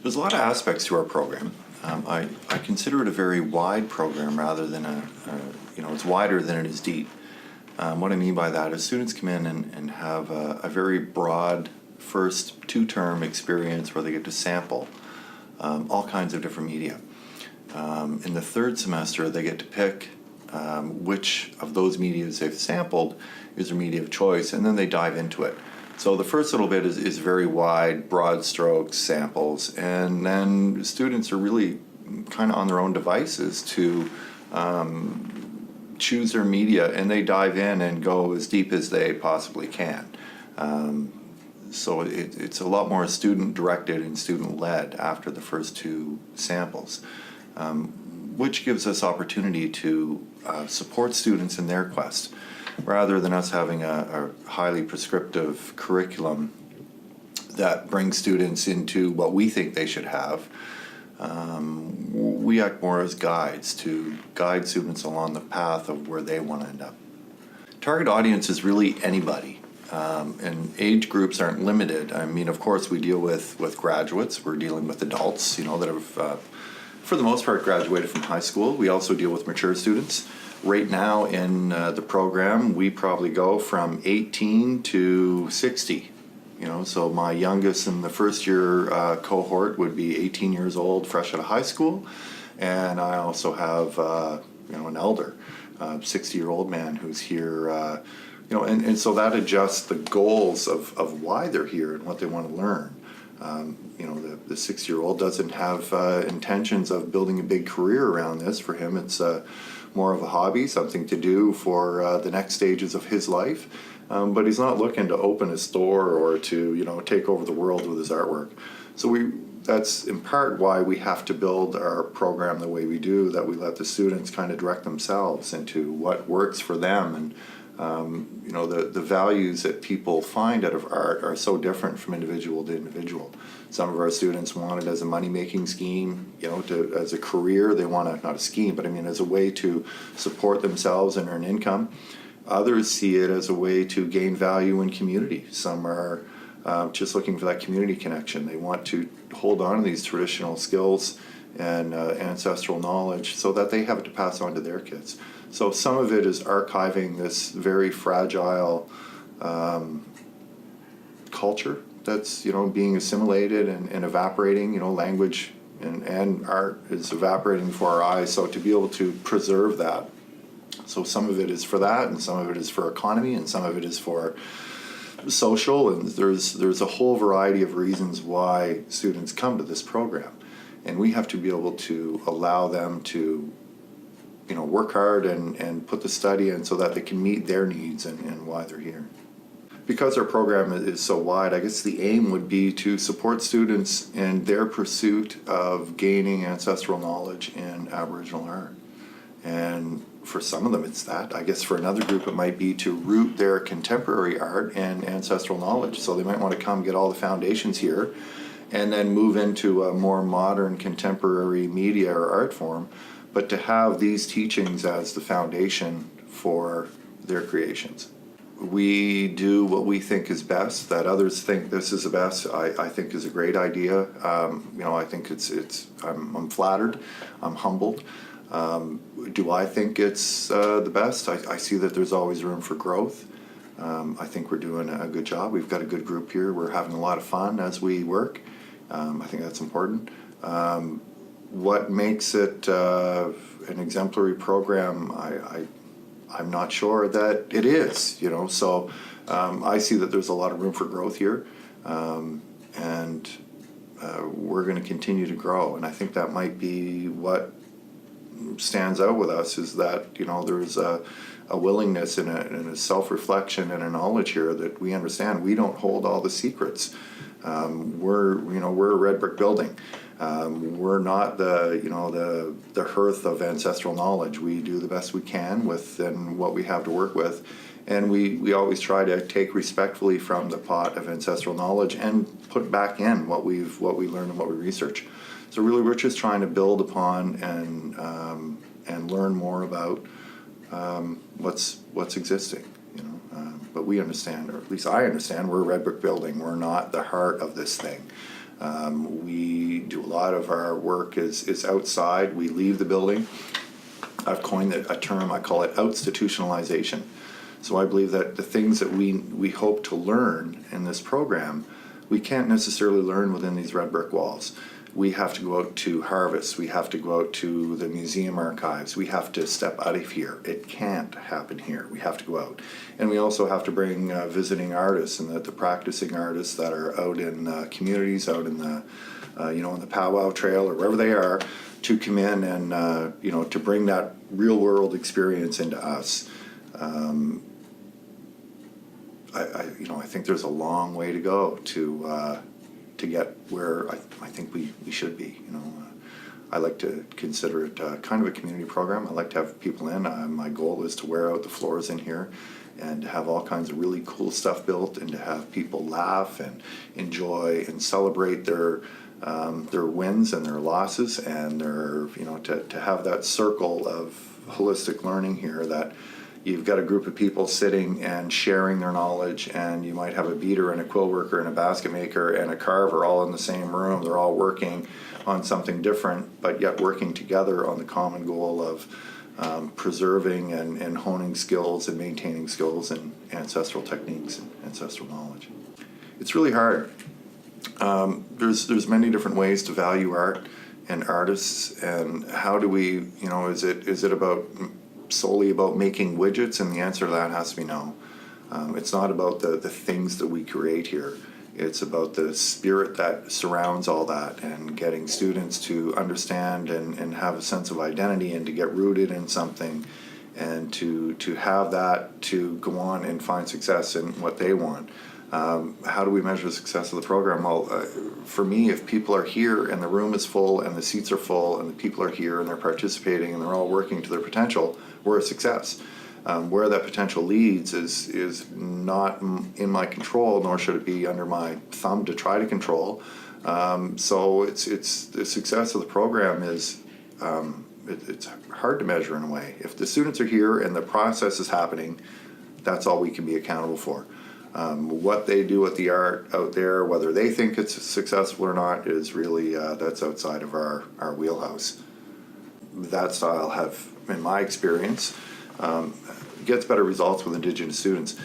There's a lot of aspects to our program. I consider it a very wide program rather than it's wider than it is deep. What I mean by that is students come in and have a very broad first two-term experience where they get to sample all kinds of different media. In the third semester, they get to pick which of those medias they've sampled is their media of choice, and then they dive into it. So the first little bit is very wide, broad strokes samples, and then students are really kind of on their own devices to choose their media, and they dive in and go as deep as they possibly can. So it's a lot more student-directed and student-led after the first two samples, which gives us opportunity to support students in their quest. Rather than us having a highly prescriptive curriculum that brings students into what we think they should have, we act more as guides to guide students along the path of where they want to end up. Target audience is really anybody, and age groups aren't limited. I mean, of course, we deal with graduates. We're dealing with adults, that have, for the most part, graduated from high school. We also deal with mature students. Right now in the program, we probably go from 18 to 60. So my youngest in the first year cohort would be 18 years old, fresh out of high school, and I also have an elder, 60-year-old man who's here. And so that adjusts the goals of why they're here and what they want to learn. The 6-year-old doesn't have intentions of building a big career around this. For him, it's more of a hobby, something to do for the next stages of his life. But he's not looking to open a store or to, take over the world with his artwork. So that's in part why we have to build our program the way we do, that we let the students kind of direct themselves into what works for them. And the values that people find out of art are so different from individual to individual. Some of our students want it as a money-making scheme, as a career. They want not a scheme, but as a way to support themselves and earn income. Others see it as a way to gain value in community. Some are just looking for that community connection. They want to hold on to these traditional skills and ancestral knowledge so that they have it to pass on to their kids. So some of it is archiving this very fragile culture that's being assimilated and evaporating. Language and art is evaporating before our eyes. So to be able to preserve that. So some of it is for that, and some of it is for economy, and some of it is for social. And there's a whole variety of reasons why students come to this program, and we have to be able to allow them to work hard and put the study in so that they can meet their needs and why they're here. Because our program is so wide, I guess the aim would be to support students in their pursuit of gaining ancestral knowledge in Aboriginal art. And for some of them it's that. I guess for another group it might be to root their contemporary art in ancestral knowledge. So they might want to come get all the foundations here and then move into a more modern contemporary media or art form, but to have these teachings as the foundation for their creations. We do what we think is best. That others think this is the best, I think is a great idea. I think I'm flattered, I'm humbled. Do I think it's the best? I see that there's always room for growth. I think we're doing a good job. We've got a good group here. We're having a lot of fun as we work. I think that's important. What makes it an exemplary program, I'm not sure that it is, So I see that there's a lot of room for growth here, and we're going to continue to grow. And I think that might be what stands out with us, is that there's a willingness and a self-reflection and a knowledge here that we understand we don't hold all the secrets. We're a red brick building. We're not the hearth of ancestral knowledge. We do the best we can within what we have to work with, and we always try to take respectfully from the pot of ancestral knowledge and put back in what we learn and what we research. So really, we're just trying to build upon and learn more about what's existing. But we understand, or at least I understand, we're a red brick building. We're not the heart of this thing. We do a lot of our work is outside. We leave the building. I've coined a term, I call it outstitutionalization. So I believe that the things that we hope to learn in this program, we can't necessarily learn within these red brick walls. We have to go out to Harvest, we have to go out to the museum archives, we have to step out of here. It can't happen here, we have to go out. And we also have to bring visiting artists and the practicing artists that are out in communities, out in the, in the powwow trail or wherever they are, to come in and, to bring that real world experience into us. I think there's a long way to go to get where I think we should be. I like to consider it kind of a community program. I like to have people in. My goal is to wear out the floors in here and to have all kinds of really cool stuff built and to have people laugh and enjoy and celebrate their wins and their losses and to have that circle of holistic learning here, that you've got a group of people sitting and sharing their knowledge, and you might have a beater and a quill worker and a basket maker and a carver all in the same room. They're all working on something different, but yet working together on the common goal of preserving and honing skills and maintaining skills and ancestral techniques and ancestral knowledge. It's really hard. There's many different ways to value art and artists, and how do we, is it about solely about making widgets? And the answer to that has to be no. It's not about the things that we create here. It's about the spirit that surrounds all that, and getting students to understand and have a sense of identity and to get rooted in something, and to have that to go on and find success in what they want. How do we measure the success of the program? Well, for me, if people are here and the room is full and the seats are full and the people are here and they're participating and they're all working to their potential, we're a success. Where that potential leads is not in my control, nor should it be under my thumb to try to control. So it's the success of the program is it's hard to measure in a way. If the students are here and the process is happening, that's all we can be accountable for. What they do with the art out there, whether they think it's successful or not, is really that's outside of our wheelhouse. That style in my experience, gets better results with Indigenous students.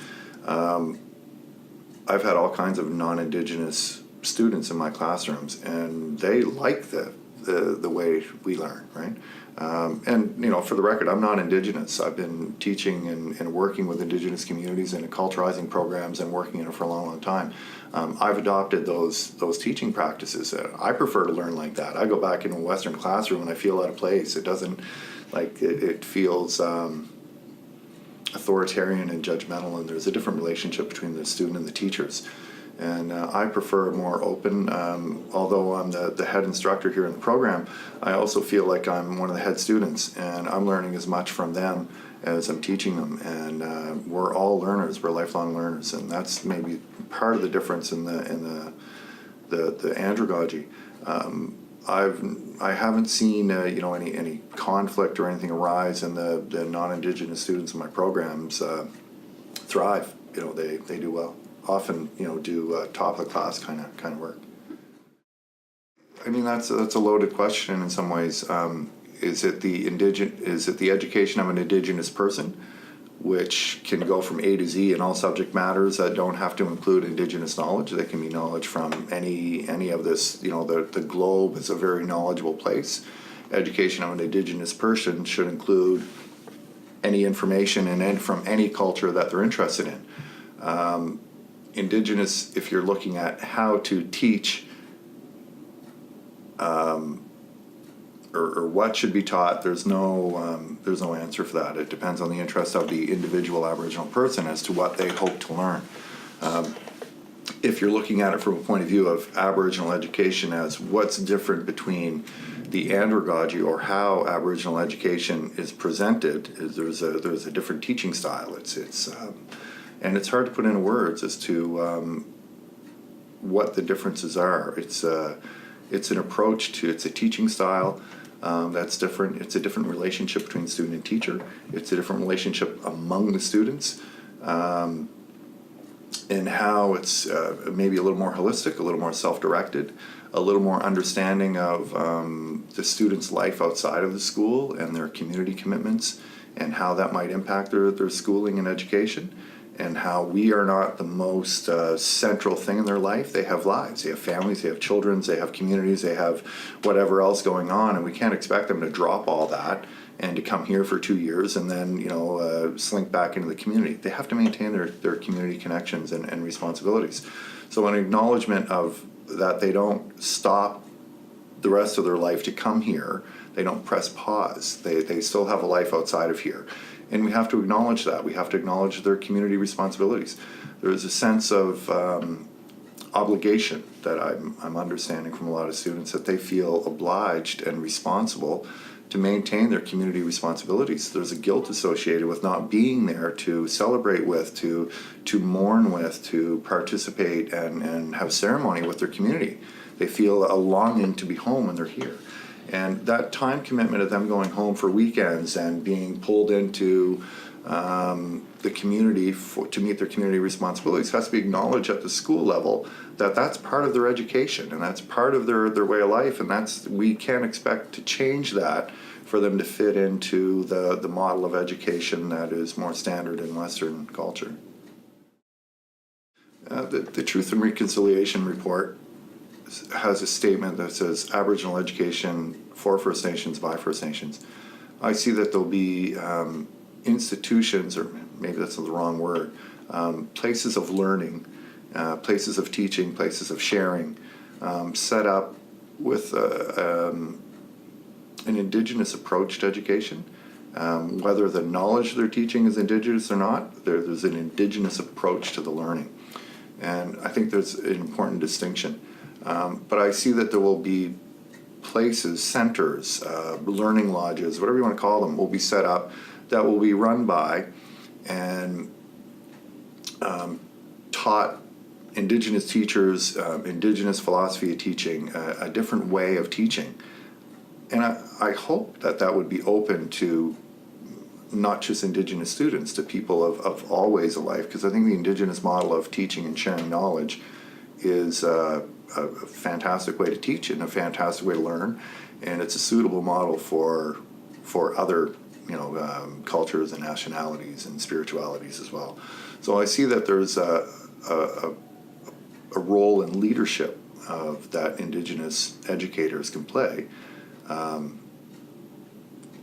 I've had all kinds of non-Indigenous students in my classrooms, and they like the way we learn, right? And for the record, I'm not Indigenous. I've been teaching and working with Indigenous communities and acculturizing programs and working in it for a long, long time. I've adopted those teaching practices. I prefer to learn like that. I go back into a Western classroom and I feel out of place. It doesn't, it feels authoritarian and judgmental, and there's a different relationship between the student and the teachers. And I prefer more open. Although I'm the head instructor here in the program, I also feel like I'm one of the head students, and I'm learning as much from them as I'm teaching them. And we're all learners. We're lifelong learners, and that's maybe part of the difference in the andragogy. I haven't seen any conflict or anything arise, and the non-Indigenous students in my programs thrive. They do well. Often, do top of the class kind of work. I mean, that's a loaded question in some ways. Is it the education of an Indigenous person, which can go from A to Z in all subject matters that don't have to include Indigenous knowledge? They can be knowledge from any of this. The globe is a very knowledgeable place. Education of an Indigenous person should include any information and from any culture that they're interested in. Indigenous, if you're looking at how to teach or what should be taught, there's no answer for that. It depends on the interest of the individual Aboriginal person as to what they hope to learn. If you're looking at it from a point of view of Aboriginal education as what's different between the andragogy or how Aboriginal education is presented, there's a different teaching style. And it's hard to put into words as to what the differences are. It's an approach to, it's a teaching style that's different. It's a different relationship between student and teacher. It's a different relationship among the students, and how it's maybe a little more holistic, a little more self-directed, a little more understanding of the student's life outside of the school and their community commitments and how that might impact their schooling and education, and how we are not the most central thing in their life. They have lives, they have families, they have children, they have communities, they have whatever else going on, and we can't expect them to drop all that and to come here for 2 years and then slink back into the community. They have to maintain their community connections and responsibilities. So an acknowledgement of that, they don't stop the rest of their life to come here, they don't press pause, they still have a life outside of here. And we have to acknowledge that. We have to acknowledge their community responsibilities. There is a sense of obligation that I'm understanding from a lot of students, that they feel obliged and responsible to maintain their community responsibilities. There's a guilt associated with not being there to celebrate with, to mourn with, to participate and have ceremony with their community. They feel a longing to be home when they're here. And that time commitment of them going home for weekends and being pulled into the community to meet their community responsibilities has to be acknowledged at the school level, that that's part of their education and that's part of their way of life, and we can't expect to change that for them to fit into the model of education that is more standard in Western culture. The Truth and Reconciliation report has a statement that says Aboriginal education for First Nations by First Nations. I see that there'll be institutions, or maybe that's the wrong word, places of learning, places of teaching, places of sharing, set up with an Indigenous approach to education. Whether the knowledge they're teaching is Indigenous or not, there's an Indigenous approach to the learning. And I think there's an important distinction. But I see that there will be places, centers, learning lodges, whatever you want to call them, will be set up that will be run by and taught Indigenous teachers, Indigenous philosophy of teaching, a different way of teaching. And I hope that would be open to not just Indigenous students, to people of all ways of life, because I think the Indigenous model of teaching and sharing knowledge is a fantastic way to teach and a fantastic way to learn, and it's a suitable model for other cultures and nationalities and spiritualities as well. So I see that there's a role in leadership of that Indigenous educators can play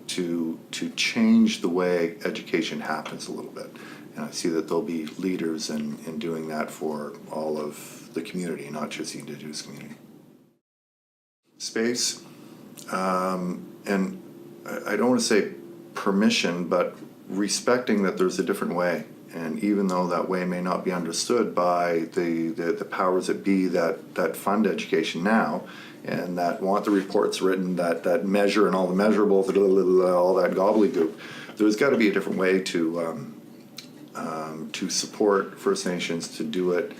to change the way education happens a little bit. And I see that there'll be leaders in doing that for all of the community, not just the Indigenous community. Space, and I don't want to say permission, but respecting that there's a different way. And even though that way may not be understood by the powers that be that fund education now, and that want the reports written, that measure and all the measurables, all that gobbledygook, there's got to be a different way to support First Nations to do it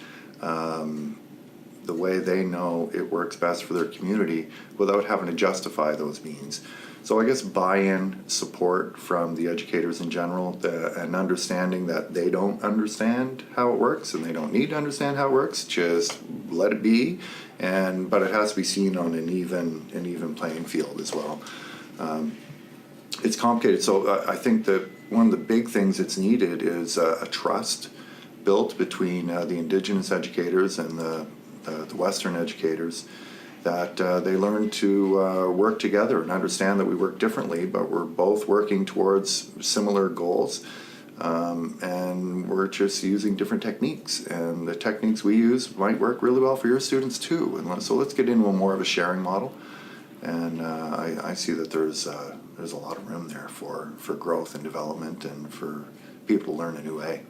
the way they know it works best for their community without having to justify those means. So I guess buy-in, support from the educators in general, and understanding that they don't understand how it works and they don't need to understand how it works, just let it be, but it has to be seen on an even playing field as well. It's complicated, so I think that one of the big things that's needed is a trust built between the Indigenous educators and the Western educators, that they learn to work together and understand that we work differently, but we're both working towards similar goals, and we're just using different techniques, and the techniques we use might work really well for your students too. And so let's get into more of a sharing model, and I see that there's a lot of room there for growth and development and for people to learn a new way.